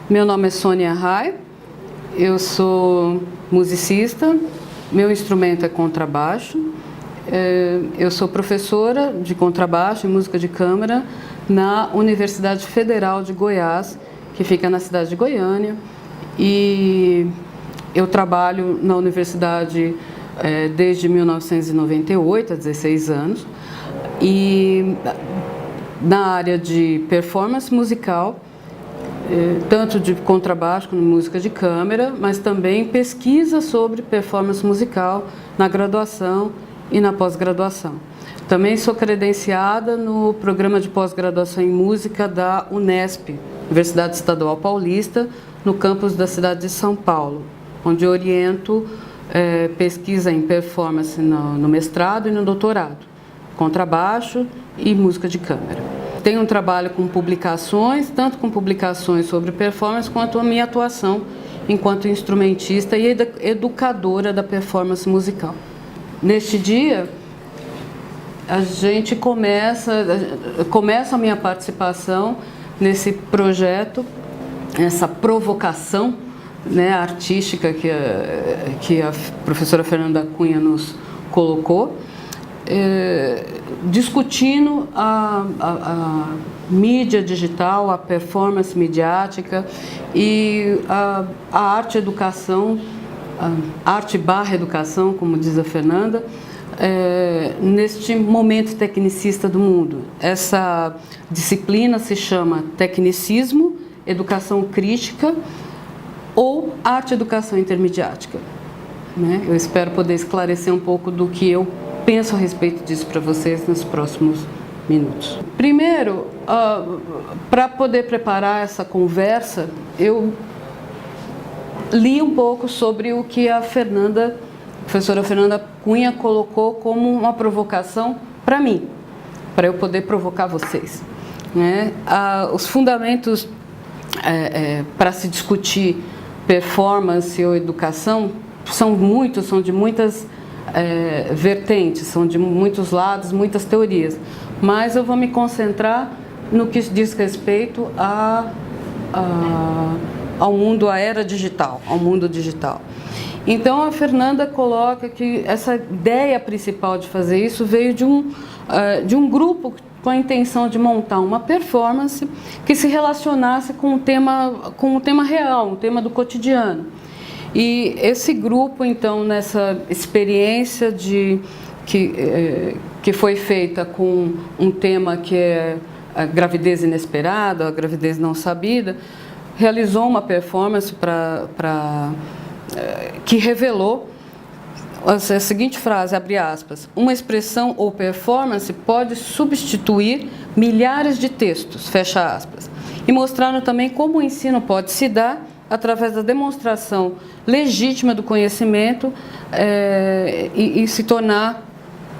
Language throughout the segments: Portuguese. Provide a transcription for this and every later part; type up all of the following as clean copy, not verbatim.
Meu nome é Sônia Rai, eu sou musicista, meu instrumento é contrabaixo, eu sou professora de contrabaixo e música de câmara na Universidade Federal de Goiás, que fica na cidade de Goiânia, e eu trabalho na universidade desde 1998, há 16 anos, e na área de performance musical, tanto de contrabaixo como música de câmara, mas também pesquisa sobre performance musical na graduação e na pós-graduação. Também sou credenciada no programa de pós-graduação em música da Unesp, Universidade Estadual Paulista, no campus da cidade de São Paulo, onde oriento pesquisa em performance no mestrado e no doutorado, contrabaixo e música de câmara. Tenho um trabalho com publicações, tanto com publicações sobre performance, quanto a minha atuação enquanto instrumentista e educadora da performance musical. Neste dia, a gente começa a minha participação nesse projeto, essa provocação, né, artística que a professora Fernanda Cunha nos colocou, discutindo a mídia digital, a performance midiática e a arte-educação, arte/educação, como diz a Fernanda, neste momento tecnicista do mundo. Essa disciplina se chama Tecnicismo, Educação Crítica ou Arte-Educação Intermediática, né? Eu espero poder esclarecer um pouco do que eu penso a respeito disso para vocês nos próximos minutos. Primeiro, para poder preparar essa conversa, eu li um pouco sobre o que a professora Fernanda Cunha colocou como uma provocação para mim, para eu poder provocar vocês, né? Os fundamentos para se discutir performance ou educação são de muitas vertentes, são de muitos lados, muitas teorias, mas eu vou me concentrar no que diz respeito ao mundo, à era digital, ao mundo digital. Então a Fernanda coloca que essa ideia principal de fazer isso veio de um grupo com a intenção de montar uma performance que se relacionasse com o tema real, um tema do cotidiano. E esse grupo, então, nessa experiência que foi feita com um tema que é a gravidez inesperada, a gravidez não sabida, realizou uma performance que revelou a seguinte frase, abre aspas: uma expressão ou performance pode substituir milhares de textos, fecha aspas, e mostraram também como o ensino pode se dar através da demonstração legítima do conhecimento e se tornar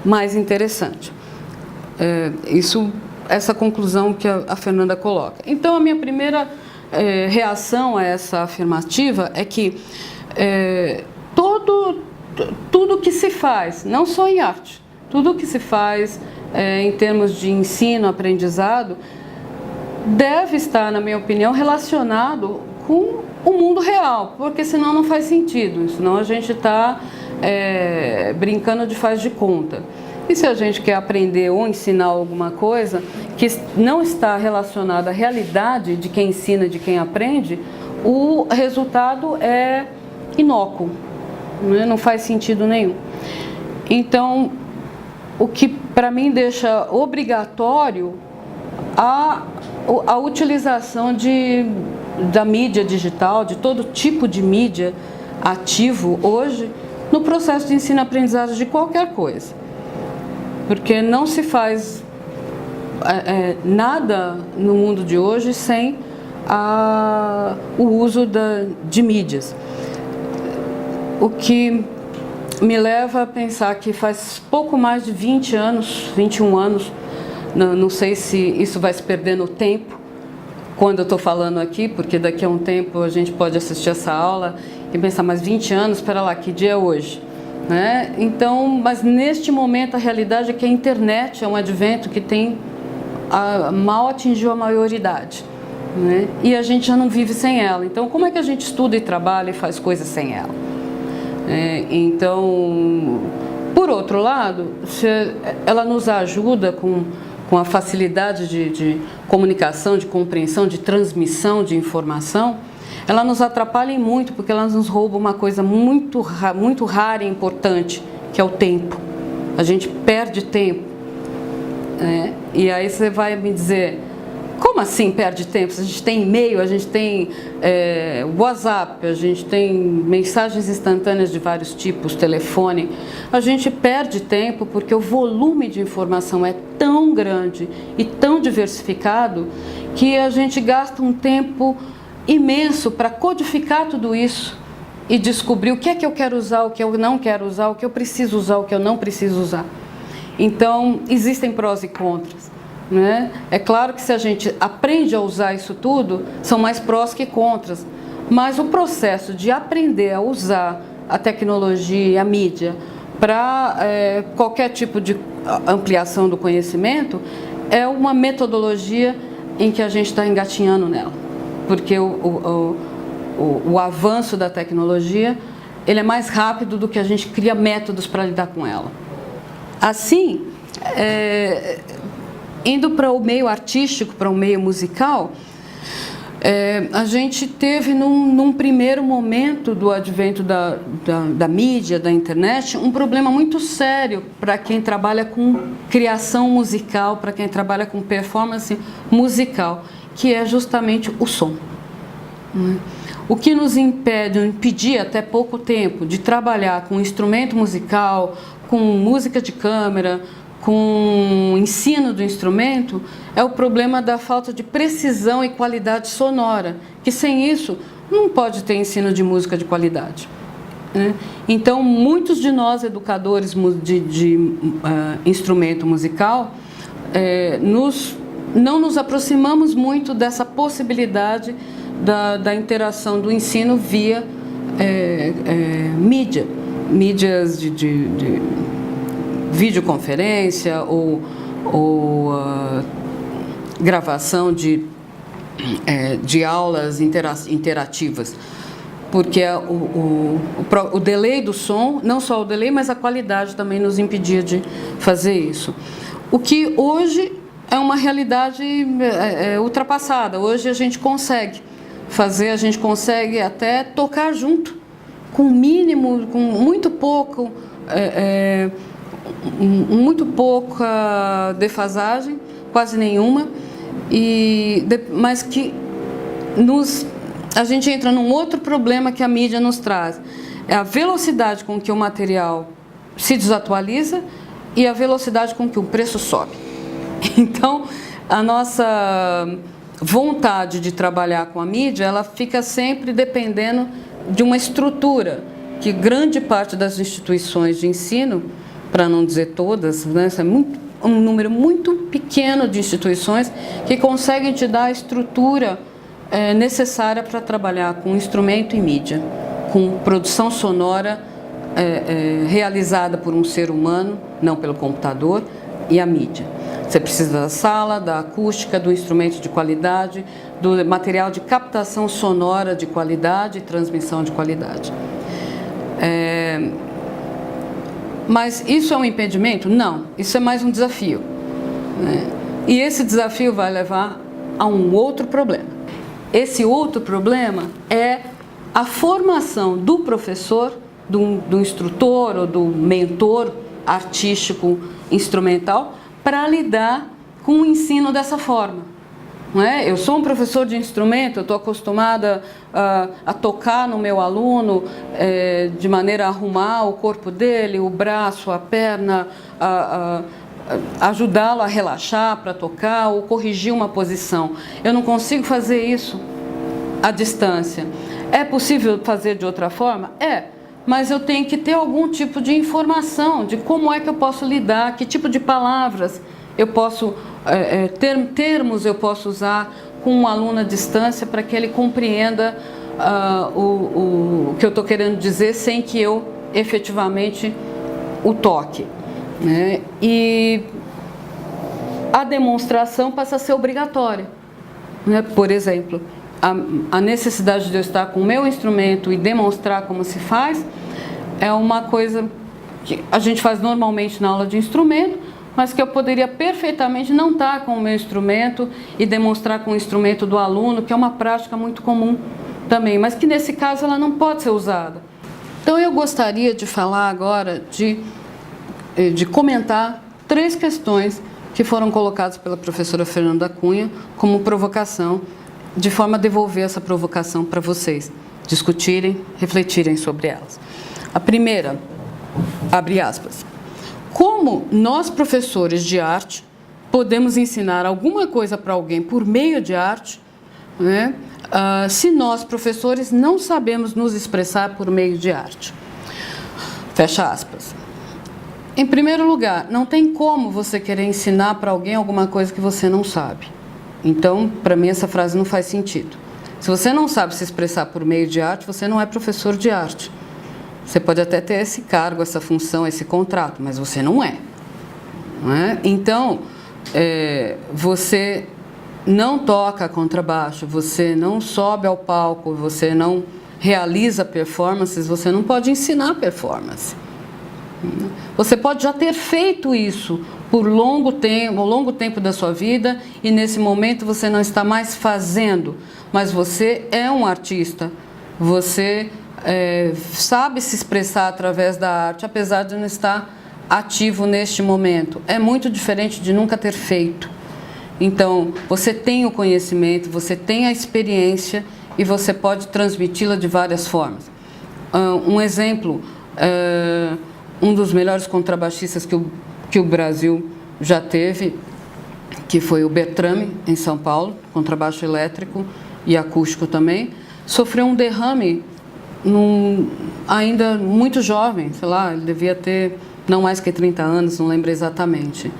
mais interessante. Essa conclusão que a Fernanda coloca. Então, a minha primeira reação a essa afirmativa é que tudo que se faz, não só em arte, tudo que se faz em termos de ensino, aprendizado, deve estar, na minha opinião, relacionado com o mundo real, porque senão não faz sentido, senão a gente está brincando de faz de conta. E se a gente quer aprender ou ensinar alguma coisa que não está relacionada à realidade de quem ensina e de quem aprende, o resultado é inócuo, né? Não faz sentido nenhum. Então, o que para mim deixa obrigatório a utilização da mídia digital, de todo tipo de mídia ativo hoje, no processo de ensino-aprendizagem de qualquer coisa. Porque não se faz nada no mundo de hoje sem o uso de mídias. O que me leva a pensar que faz pouco mais de 20 anos, 21 anos, não sei se isso vai se perder no tempo, quando eu estou falando aqui, porque daqui a um tempo a gente pode assistir essa aula e pensar, mas 20 anos, espera lá, que dia é hoje? Né? Então, mas neste momento a realidade é que a internet é um advento que mal atingiu a maioridade. né? E a gente já não vive sem ela. Então, como é que a gente estuda e trabalha e faz coisas sem ela? Então, por outro lado, ela nos ajuda com a facilidade de comunicação, de compreensão, de transmissão de informação. Ela nos atrapalha em muito, porque ela nos rouba uma coisa muito rara e importante, que é o tempo. A gente perde tempo, né? E aí você vai me dizer, como assim perde tempo? A gente tem e-mail, a gente tem WhatsApp, a gente tem mensagens instantâneas de vários tipos, telefone. A gente perde tempo porque o volume de informação é tão grande e tão diversificado que a gente gasta um tempo imenso para codificar tudo isso e descobrir o que é que eu quero usar, o que eu não quero usar, o que eu preciso usar, o que eu não preciso usar. Então, existem prós e contras, né? É claro que se a gente aprende a usar isso tudo, são mais prós que contras, mas o processo de aprender a usar a tecnologia e a mídia para qualquer tipo de ampliação do conhecimento é uma metodologia em que a gente está engatinhando nela, porque o avanço da tecnologia ele é mais rápido do que a gente cria métodos para lidar com ela. Assim, indo para o meio artístico, para o meio musical, a gente teve num primeiro momento do advento da mídia, da internet, um problema muito sério para quem trabalha com criação musical, para quem trabalha com performance musical, que é justamente o som. O que nos impedia até pouco tempo de trabalhar com instrumento musical, com música de câmara, com ensino do instrumento, é o problema da falta de precisão e qualidade sonora, que sem isso não pode ter ensino de música de qualidade, né? Então, muitos de nós, educadores de instrumento musical, não nos aproximamos muito dessa possibilidade da interação do ensino via mídias de videoconferência ou gravação de aulas interativas, porque o delay do som, não só o delay, mas a qualidade também nos impedia de fazer isso. O que hoje é uma realidade ultrapassada. Hoje a gente consegue fazer, a gente consegue até tocar junto, com mínimo, com muito pouco, muito pouca defasagem, quase nenhuma, mas que a gente entra num outro problema que a mídia nos traz. É a velocidade com que o material se desatualiza e a velocidade com que o preço sobe. Então, a nossa vontade de trabalhar com a mídia, ela fica sempre dependendo de uma estrutura que grande parte das instituições de ensino, para não dizer todas, né, é um número muito pequeno de instituições que conseguem te dar a estrutura necessária para trabalhar com instrumento e mídia, com produção sonora realizada por um ser humano, não pelo computador, e a mídia. Você precisa da sala, da acústica, do instrumento de qualidade, do material de captação sonora de qualidade e transmissão de qualidade. Mas isso é um impedimento? Não, isso é mais um desafio, né? E esse desafio vai levar a um outro problema. Esse outro problema é a formação do professor, do instrutor ou do mentor artístico instrumental para lidar com o ensino dessa forma. Não é? Eu sou um professor de instrumento, eu estou acostumada a tocar no meu aluno de maneira a arrumar o corpo dele, o braço, a perna, ajudá-lo a relaxar para tocar ou corrigir uma posição. Eu não consigo fazer isso à distância. É possível fazer de outra forma? Mas eu tenho que ter algum tipo de informação de como é que eu posso lidar, que tipo de palavras eu posso, termos eu posso usar com um aluno à distância para que ele compreenda o que eu estou querendo dizer sem que eu efetivamente o toque, né? E a demonstração passa a ser obrigatória, né? Por exemplo, a necessidade de eu estar com o meu instrumento e demonstrar como se faz é uma coisa que a gente faz normalmente na aula de instrumento, mas que eu poderia perfeitamente não estar com o meu instrumento e demonstrar com o instrumento do aluno, que é uma prática muito comum também, mas que nesse caso ela não pode ser usada. Então eu gostaria de falar agora, de comentar 3 questões que foram colocadas pela professora Fernanda Cunha como provocação, de forma a devolver essa provocação para vocês discutirem, refletirem sobre elas. A primeira, abre aspas, como nós professores de arte podemos ensinar alguma coisa para alguém por meio de arte, né, se nós professores não sabemos nos expressar por meio de arte? Fecha aspas. Em primeiro lugar, não tem como você querer ensinar para alguém alguma coisa que você não sabe. Então, para mim, essa frase não faz sentido. Se você não sabe se expressar por meio de arte, você não é professor de arte. Você pode até ter esse cargo, essa função, esse contrato, mas você não é. Não é? Então, você não toca contrabaixo, você não sobe ao palco, você não realiza performances, você não pode ensinar performance. Você pode já ter feito isso por longo tempo da sua vida, e nesse momento você não está mais fazendo, mas você é um artista, você sabe se expressar através da arte, apesar de não estar ativo neste momento. É muito diferente de nunca ter feito. Então, você tem o conhecimento, você tem a experiência e você pode transmiti-la de várias formas. Um exemplo, um dos melhores contrabaixistas que o Brasil já teve, que foi o Bertrame, em São Paulo, contrabaixo elétrico e acústico também, sofreu um derrame ainda muito jovem, sei lá, ele devia ter não mais que 30 anos, não lembro exatamente.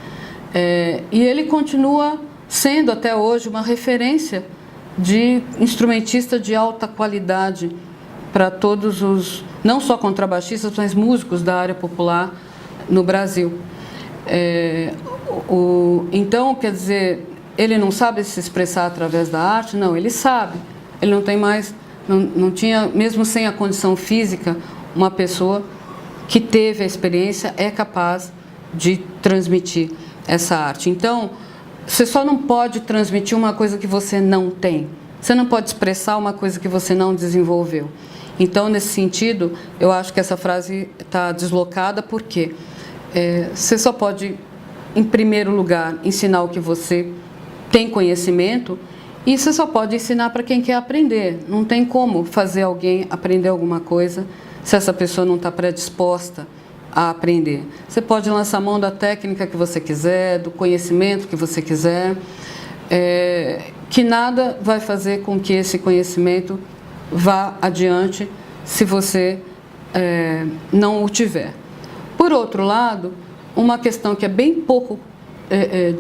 E ele continua sendo até hoje uma referência de instrumentista de alta qualidade para todos os, não só contrabaixistas, mas músicos da área popular no Brasil. Então, quer dizer, ele não sabe se expressar através da arte? Não, ele sabe. Ele não tem mais, não tinha, mesmo sem a condição física, uma pessoa que teve a experiência é capaz de transmitir essa arte. Então, você só não pode transmitir uma coisa que você não tem. Você não pode expressar uma coisa que você não desenvolveu. Então, nesse sentido, eu acho que essa frase está deslocada, porque você só pode, em primeiro lugar, ensinar o que você tem conhecimento, e você só pode ensinar para quem quer aprender. Não tem como fazer alguém aprender alguma coisa se essa pessoa não está predisposta a aprender. Você pode lançar mão da técnica que você quiser, do conhecimento que você quiser, que nada vai fazer com que esse conhecimento vá adiante se você não o tiver. Por outro lado, uma questão que é bem pouco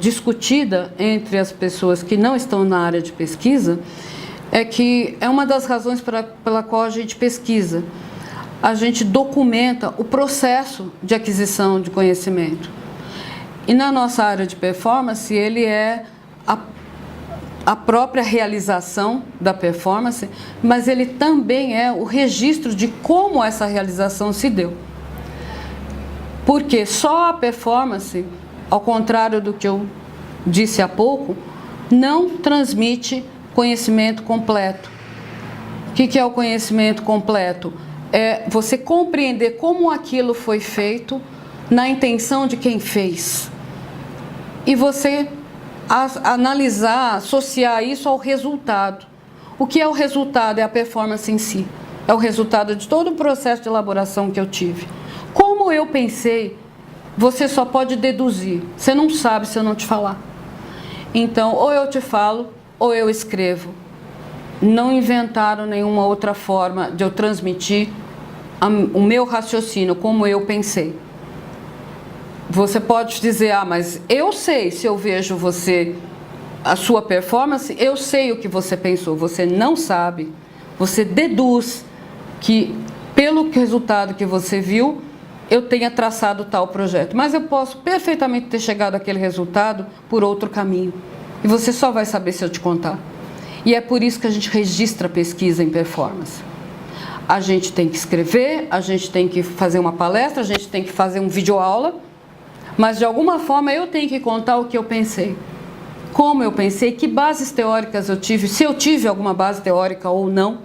discutida entre as pessoas que não estão na área de pesquisa é que é uma das razões pela qual a gente pesquisa. A gente documenta o processo de aquisição de conhecimento. E na nossa área de performance, ele é a própria realização da performance, mas ele também é o registro de como essa realização se deu. Porque só a performance, ao contrário do que eu disse há pouco, não transmite conhecimento completo. O que é o conhecimento completo? É você compreender como aquilo foi feito na intenção de quem fez. E você analisar, associar isso ao resultado. O que é o resultado? É a performance em si. É o resultado de todo o processo de elaboração que eu tive. Como eu pensei, você só pode deduzir. Você não sabe se eu não te falar. Então, ou eu te falo, ou eu escrevo. Não inventaram nenhuma outra forma de eu transmitir o meu raciocínio, como eu pensei. Você pode dizer, mas eu sei, se eu vejo você, a sua performance, eu sei o que você pensou. Você não sabe, você deduz que, pelo resultado que você viu, eu tenha traçado tal projeto. Mas eu posso perfeitamente ter chegado àquele resultado por outro caminho. E você só vai saber se eu te contar. E é por isso que a gente registra pesquisa em performance. A gente tem que escrever, a gente tem que fazer uma palestra, a gente tem que fazer um videoaula, mas de alguma forma eu tenho que contar o que eu pensei. Como eu pensei, que bases teóricas eu tive, se eu tive alguma base teórica ou não,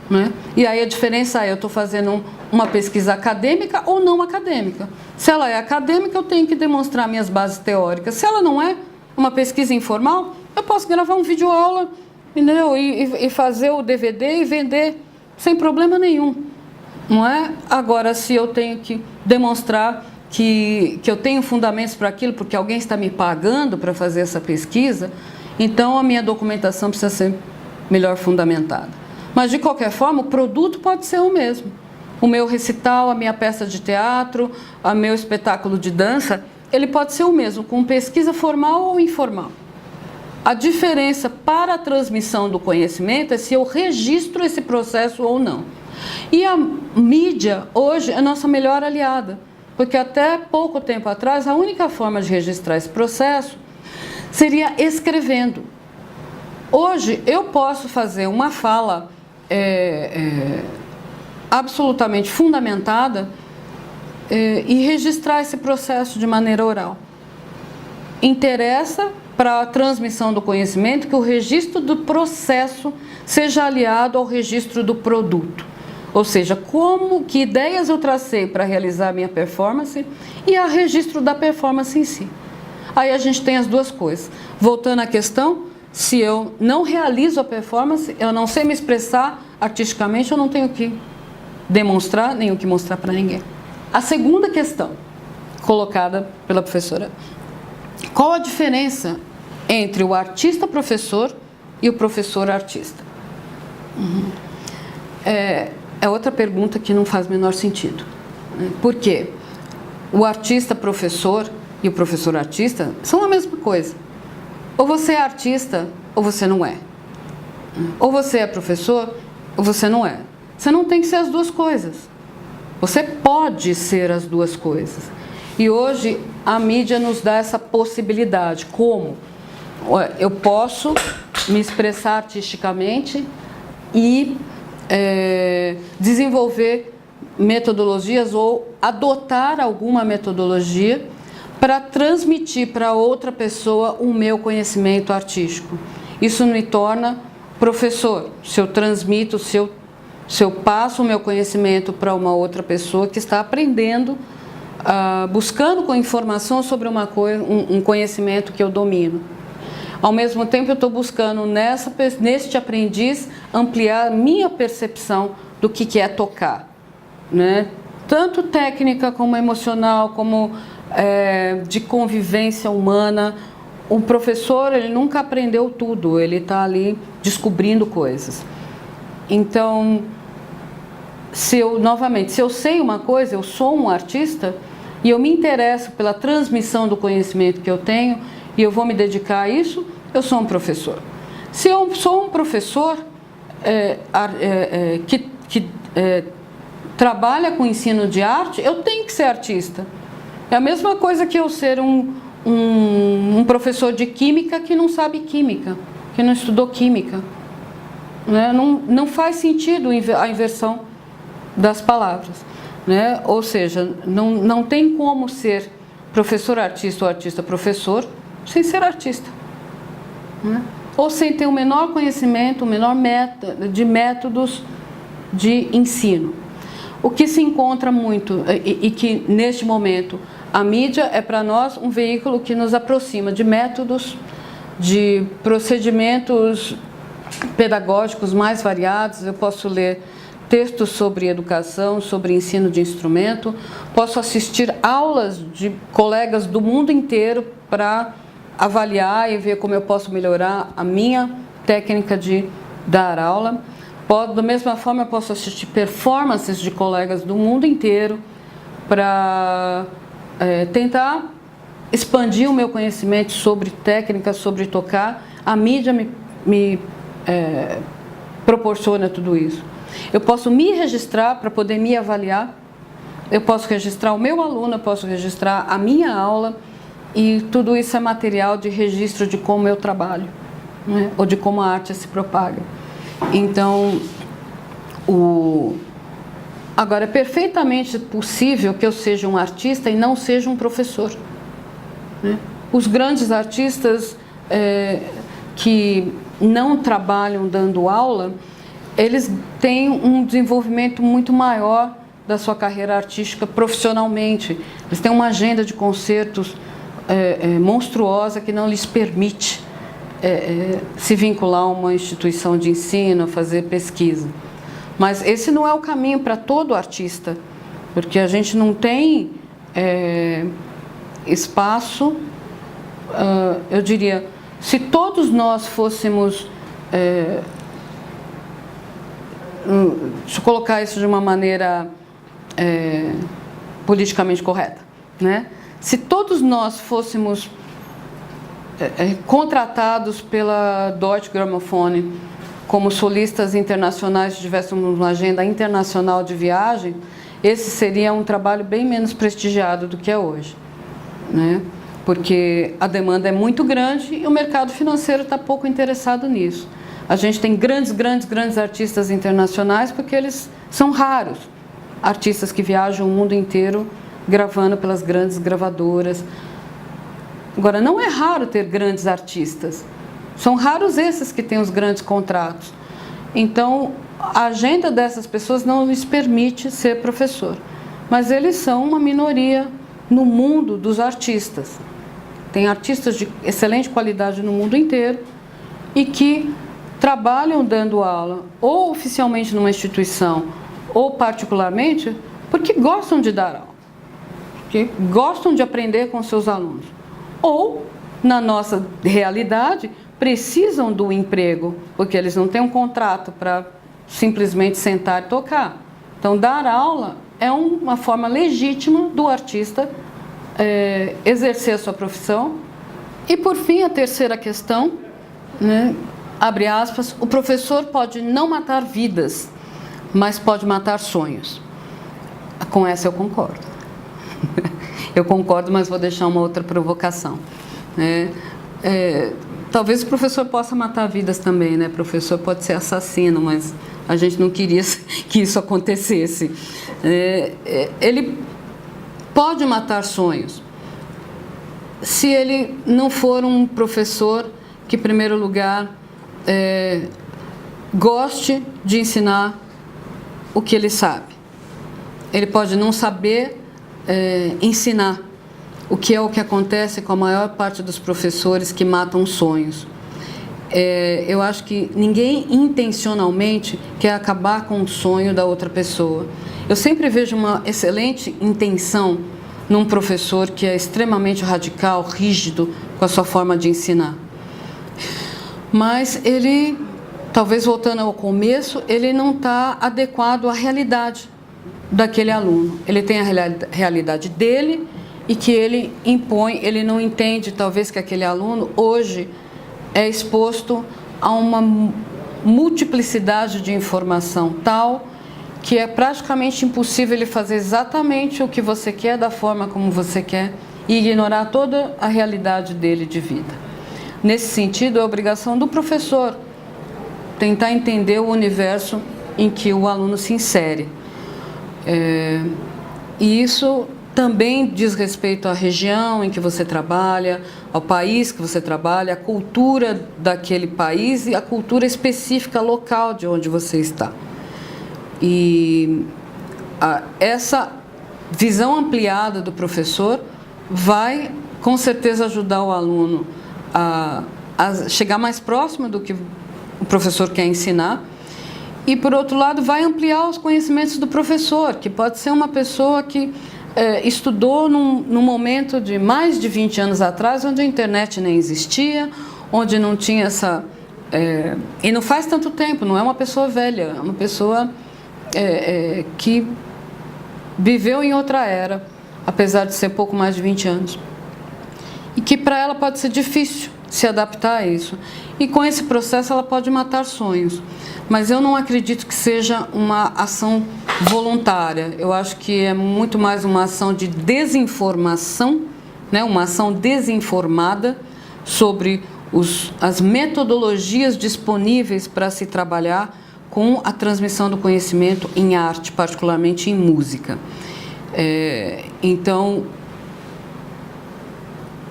né? E aí a diferença é, eu estou fazendo uma pesquisa acadêmica ou não acadêmica. Se ela é acadêmica, eu tenho que demonstrar minhas bases teóricas. Se ela não é uma pesquisa informal, eu posso gravar um videoaula, entendeu? E fazer o DVD e vender sem problema nenhum, não é? Agora, se eu tenho que demonstrar que eu tenho fundamentos para aquilo, porque alguém está me pagando para fazer essa pesquisa, então a minha documentação precisa ser melhor fundamentada. Mas, de qualquer forma, o produto pode ser o mesmo. O meu recital, a minha peça de teatro, o meu espetáculo de dança, ele pode ser o mesmo, com pesquisa formal ou informal. A diferença para a transmissão do conhecimento é se eu registro esse processo ou não. E a mídia, hoje, é a nossa melhor aliada, porque até pouco tempo atrás, a única forma de registrar esse processo seria escrevendo. Hoje, eu posso fazer uma fala absolutamente fundamentada e registrar esse processo de maneira oral. Interessa para a transmissão do conhecimento que o registro do processo seja aliado ao registro do produto. Ou seja, que ideias eu tracei para realizar a minha performance e a registro da performance em si. Aí a gente tem as duas coisas. Voltando à questão, se eu não realizo a performance, eu não sei me expressar artisticamente, eu não tenho que demonstrar, nem o que mostrar para ninguém. A segunda questão, colocada pela professora: qual a diferença entre o artista-professor e o professor-artista? É outra pergunta que não faz o menor sentido. Por quê? O artista-professor e o professor-artista são a mesma coisa. Ou você é artista, ou você não é. Ou você é professor, ou você não é. Você não tem que ser as duas coisas. Você pode ser as duas coisas. E hoje a mídia nos dá essa possibilidade. Como? Eu posso me expressar artisticamente e desenvolver metodologias ou adotar alguma metodologia para transmitir para outra pessoa o meu conhecimento artístico. Isso me torna professor. Se eu transmito, se eu passo o meu conhecimento para uma outra pessoa que está aprendendo, buscando com informação sobre uma coisa, um conhecimento que eu domino. Ao mesmo tempo, eu estou buscando neste aprendiz ampliar minha percepção do que é tocar, né? Tanto técnica como emocional, como de convivência humana. O professor, ele nunca aprendeu tudo, ele está ali descobrindo coisas. Então, se eu sei uma coisa, eu sou um artista e eu me interesso pela transmissão do conhecimento que eu tenho e eu vou me dedicar a isso, eu sou um professor. Se eu sou um professor que trabalha com ensino de arte, eu tenho que ser artista. É a mesma coisa que eu ser um professor de química que não sabe química, que não estudou química. Né? Não faz sentido a inversão das palavras. Né? Ou seja, não tem como ser professor artista ou artista professor sem ser artista. Né? Ou sem ter o menor conhecimento, o menor de métodos de ensino. O que se encontra muito e que neste momento a mídia é para nós um veículo que nos aproxima de métodos, de procedimentos pedagógicos mais variados. Eu posso ler textos sobre educação, sobre ensino de instrumento, posso assistir aulas de colegas do mundo inteiro para avaliar e ver como eu posso melhorar a minha técnica de dar aula. Da mesma forma, eu posso assistir performances de colegas do mundo inteiro para tentar expandir o meu conhecimento sobre técnica, sobre tocar. A mídia me proporciona tudo isso. Eu posso me registrar para poder me avaliar, eu posso registrar o meu aluno, eu posso registrar a minha aula, e tudo isso é material de registro de como eu trabalho. né? Ou de como a arte se propaga. Então, agora, é perfeitamente possível que eu seja um artista e não seja um professor, né? Os grandes artistas que não trabalham dando aula, eles têm um desenvolvimento muito maior da sua carreira artística profissionalmente. Eles têm uma agenda de concertos monstruosa que não lhes permite se vincular a uma instituição de ensino, fazer pesquisa. Mas esse não é o caminho para todo artista, porque a gente não tem espaço, eu diria, se todos nós fôssemos, deixa eu colocar isso de uma maneira politicamente correta, né? Se todos nós fôssemos contratados pela Deutsche Grammophon como solistas internacionais, se tivéssemos uma agenda internacional de viagem, esse seria um trabalho bem menos prestigiado do que é hoje, né? Porque a demanda é muito grande e o mercado financeiro está pouco interessado nisso. A gente tem grandes artistas internacionais porque eles são raros. Artistas que viajam o mundo inteiro gravando pelas grandes gravadoras. Agora, não é raro ter grandes artistas. São raros esses que têm os grandes contratos. Então, a agenda dessas pessoas não lhes permite ser professor. Mas eles são uma minoria no mundo dos artistas. Tem artistas de excelente qualidade no mundo inteiro e que trabalham dando aula, ou oficialmente numa instituição, ou particularmente, porque gostam de dar aula, porque gostam de aprender com seus alunos. Ou, na nossa realidade, precisam do emprego, porque eles não têm um contrato para simplesmente sentar e tocar. Então, dar aula é uma forma legítima do artista exercer a sua profissão. E, por fim, a terceira questão, né, abre aspas, o professor pode não matar vidas, mas pode matar sonhos. Com essa eu concordo. Eu concordo, mas vou deixar uma outra provocação. Talvez o professor possa matar vidas também, né? O professor pode ser assassino, mas a gente não queria que isso acontecesse. Ele pode matar sonhos se ele não for um professor que, em primeiro lugar, goste de ensinar o que ele sabe. Ele pode não saber ensinar, o que é o que acontece com a maior parte dos professores que matam sonhos. Eu acho que ninguém intencionalmente quer acabar com o sonho da outra pessoa. Eu sempre vejo uma excelente intenção num professor que é extremamente radical, rígido com a sua forma de ensinar. Mas ele, talvez voltando ao começo, ele não está adequado à realidade daquele aluno. Ele tem a realidade dele e que ele impõe, ele não entende talvez que aquele aluno hoje é exposto a uma multiplicidade de informação tal que é praticamente impossível ele fazer exatamente o que você quer, da forma como você quer, e ignorar toda a realidade dele de vida. Nesse sentido, é obrigação do professor tentar entender o universo em que o aluno se insere. E isso também diz respeito à região em que você trabalha, ao país que você trabalha, à cultura daquele país e à cultura específica local de onde você está. E essa visão ampliada do professor vai, com certeza, ajudar o aluno a chegar mais próximo do que o professor quer ensinar. E, por outro lado, vai ampliar os conhecimentos do professor, que pode ser uma pessoa que estudou num momento de mais de 20 anos atrás, onde a internet nem existia, onde não tinha essa... e não faz tanto tempo, não é uma pessoa velha, é uma pessoa que viveu em outra era, apesar de ser pouco mais de 20 anos. E que para ela pode ser difícil se adaptar a isso. E com esse processo ela pode matar sonhos. Mas eu não acredito que seja uma ação voluntária. Eu acho que é muito mais uma ação de desinformação, né? Uma ação desinformada sobre as metodologias disponíveis para se trabalhar com a transmissão do conhecimento em arte, particularmente em música. Então,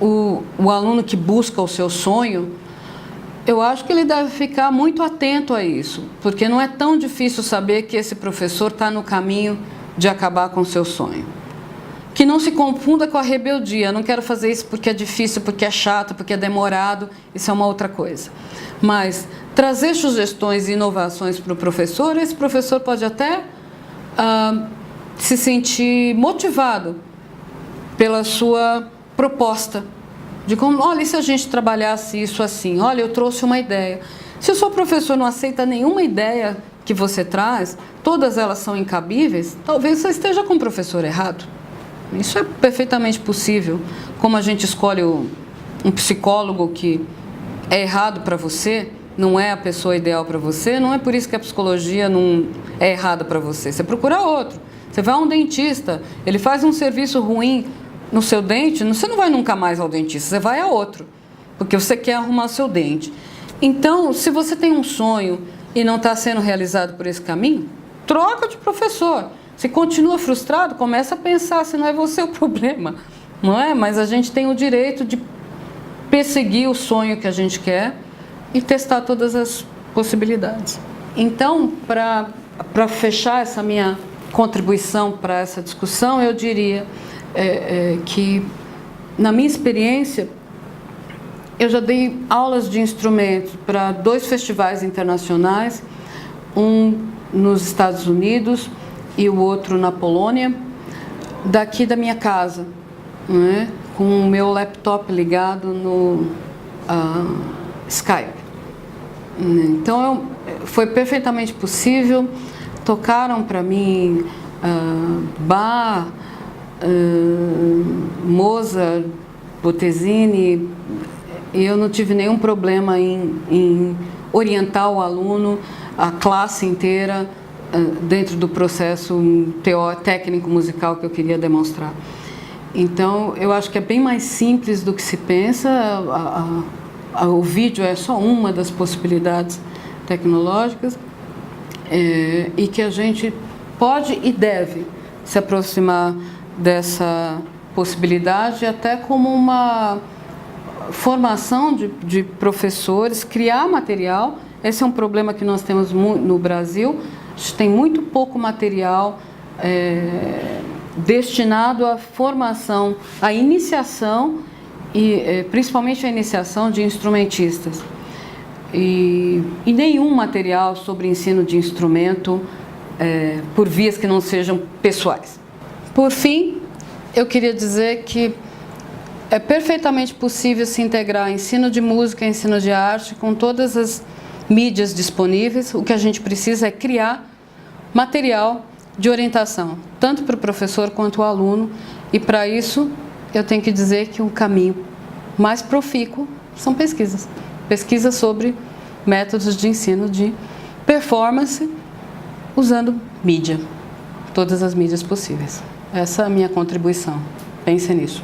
o aluno que busca o seu sonho, eu acho que ele deve ficar muito atento a isso, porque não é tão difícil saber que esse professor está no caminho de acabar com o seu sonho. Que não se confunda com a rebeldia. Não quero fazer isso porque é difícil, porque é chato, porque é demorado. Isso é uma outra coisa. Mas trazer sugestões e inovações para o professor, esse professor pode até se sentir motivado pela sua proposta. De como, olha, e se a gente trabalhasse isso assim? Olha, eu trouxe uma ideia. Se o seu professor não aceita nenhuma ideia que você traz, todas elas são incabíveis, talvez você esteja com o professor errado. Isso é perfeitamente possível. Como a gente escolhe um psicólogo que é errado para você, não é a pessoa ideal para você, não é por isso que a psicologia não é errada para você. Você procura outro. Você vai a um dentista, ele faz um serviço ruim no seu dente, você não vai nunca mais ao dentista, você vai a outro, porque você quer arrumar seu dente. Então, se você tem um sonho e não está sendo realizado por esse caminho, troca de professor. Se continua frustrado, começa a pensar se não é você o problema, não é? Mas a gente tem o direito de perseguir o sonho que a gente quer e testar todas as possibilidades. Então, para fechar essa minha contribuição para essa discussão, eu diria que, na minha experiência, eu já dei aulas de instrumentos para 2 festivais internacionais, um nos Estados Unidos e o outro na Polônia, daqui da minha casa, né, com o meu laptop ligado no Skype. Então, foi perfeitamente possível. Tocaram para mim Bach, Mozart, Bottesini, e eu não tive nenhum problema em orientar o aluno, a classe inteira, dentro do processo técnico musical que eu queria demonstrar. Então, eu acho que é bem mais simples do que se pensa. O vídeo é só uma das possibilidades tecnológicas, e que a gente pode e deve se aproximar dessa possibilidade até como uma formação de professores, criar material. Esse é um problema que nós temos no Brasil. A gente tem muito pouco material destinado à formação, à iniciação e principalmente à iniciação de instrumentistas. E nenhum material sobre ensino de instrumento por vias que não sejam pessoais. Por fim, eu queria dizer que é perfeitamente possível se integrar ensino de música e ensino de arte com todas as mídias disponíveis. O que a gente precisa é criar material de orientação, tanto para o professor quanto o aluno, e para isso eu tenho que dizer que o caminho mais profícuo são pesquisas. Pesquisas sobre métodos de ensino de performance usando mídia, todas as mídias possíveis. Essa é a minha contribuição. Pense nisso.